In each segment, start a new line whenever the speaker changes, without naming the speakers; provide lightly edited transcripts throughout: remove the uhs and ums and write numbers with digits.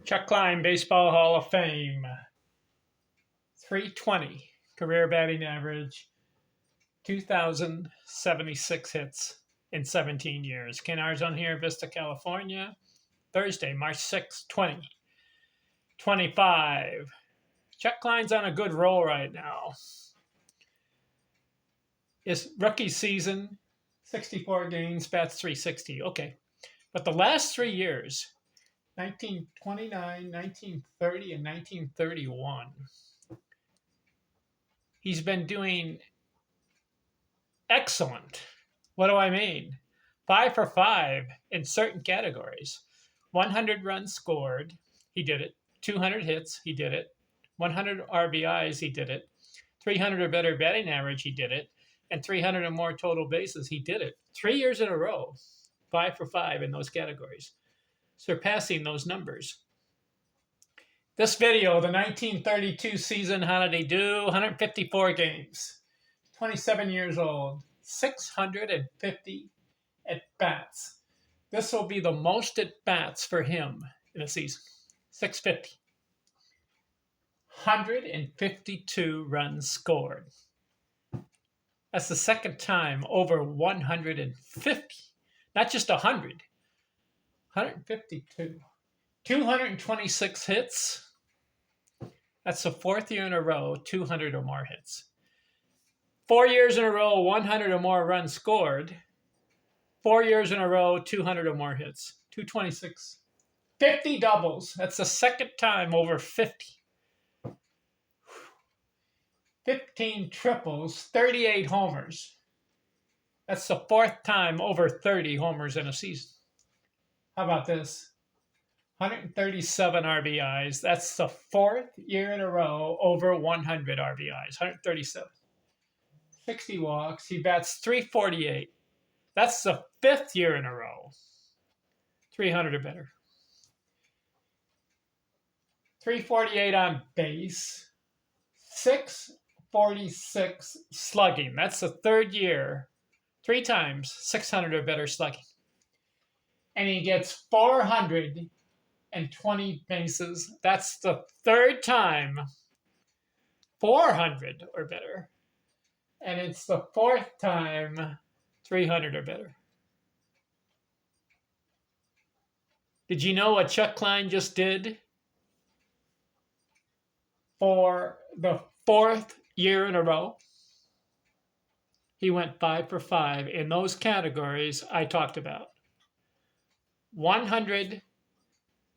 Chuck Klein, Baseball Hall of Fame. 320 career batting average, 2,076 hits in 17 years. Ken Arzon here, Vista, California. Thursday, March 6, 2025. Chuck Klein's on a good roll right now. His rookie season, 64 games, bats 360. Okay. But the last 3 years, 1929, 1930, and 1931, he's been doing excellent. What do I mean? 5 for 5 in certain categories. 100 runs scored, he did it. 200 hits, he did it. 100 RBIs, he did it. 300 or better batting average, he did it. And 300 or more total bases, he did it. 3 years in a row, 5 for 5 in those categories, surpassing those numbers. This video, the 1932 season, how did he do? 154 games, 27 years old, 650 at-bats. This will be the most at-bats for him in a season, 650. 152 runs scored. That's the second time over 150, not just 100, 152. 226 hits. That's the fourth year in a row, 200 or more hits. 4 years in a row, 100 or more runs scored. 4 years in a row, 200 or more hits. 226. 50 doubles. That's the second time over 50. 15 triples, 38 homers. That's the fourth time over 30 homers in a season. How about this? 137 RBIs. That's the fourth year in a row over 100 RBIs. 137. 60 walks. He bats 348. That's the fifth year in a row. 300 or better. 348 on base. 646 slugging. That's the third year. 3 times 600 or better slugging. And he gets 420 bases. That's the third time 400 or better. And it's the fourth time 300 or better. Did you know what Chuck Klein just did? For the fourth year in a row, he went 5 for 5 in those categories I talked about. 100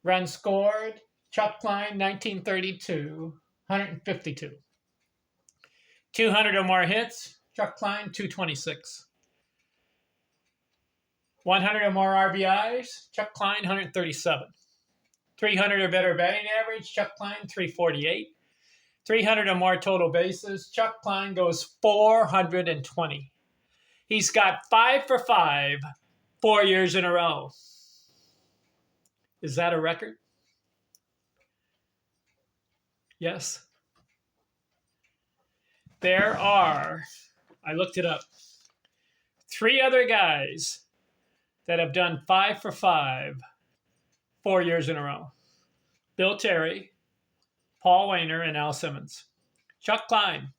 runs scored, Chuck Klein, 1932, 152. 200 or more hits, Chuck Klein, 226. 100 or more RBIs, Chuck Klein, 137. 300 or better batting average, Chuck Klein, 348. 300 or more total bases, Chuck Klein goes 420. He's got 5 for 5, 4 years in a row. Is that a record? Yes. There are, I looked it up, 3 other guys that have done 5 for 5, 4 years in a row. Bill Terry, Paul Waner, and Al Simmons. Chuck Klein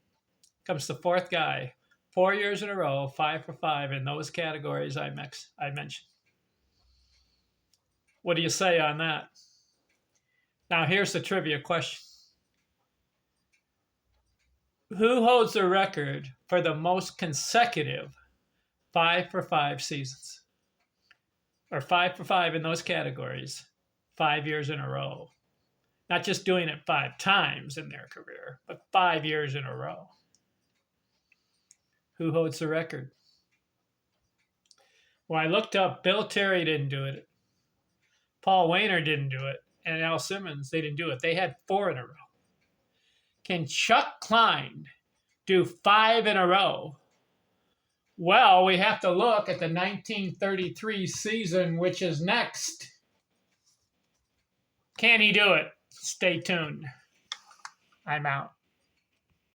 comes the fourth guy, 4 years in a row, 5 for 5 in those categories I mentioned. What do you say on that? Now here's the trivia question. Who holds the record for the most consecutive 5 for 5 seasons? Or 5 for 5 in those categories, 5 years in a row. Not just doing it 5 times in their career, but 5 years in a row. Who holds the record? Well, I looked up, Bill Terry didn't do it. Paul Waner didn't do it. And Al Simmons, they didn't do it. They had 4 in a row. Can Chuck Klein do 5 in a row? Well, we have to look at the 1933 season, which is next. Can he do it? Stay tuned. I'm out.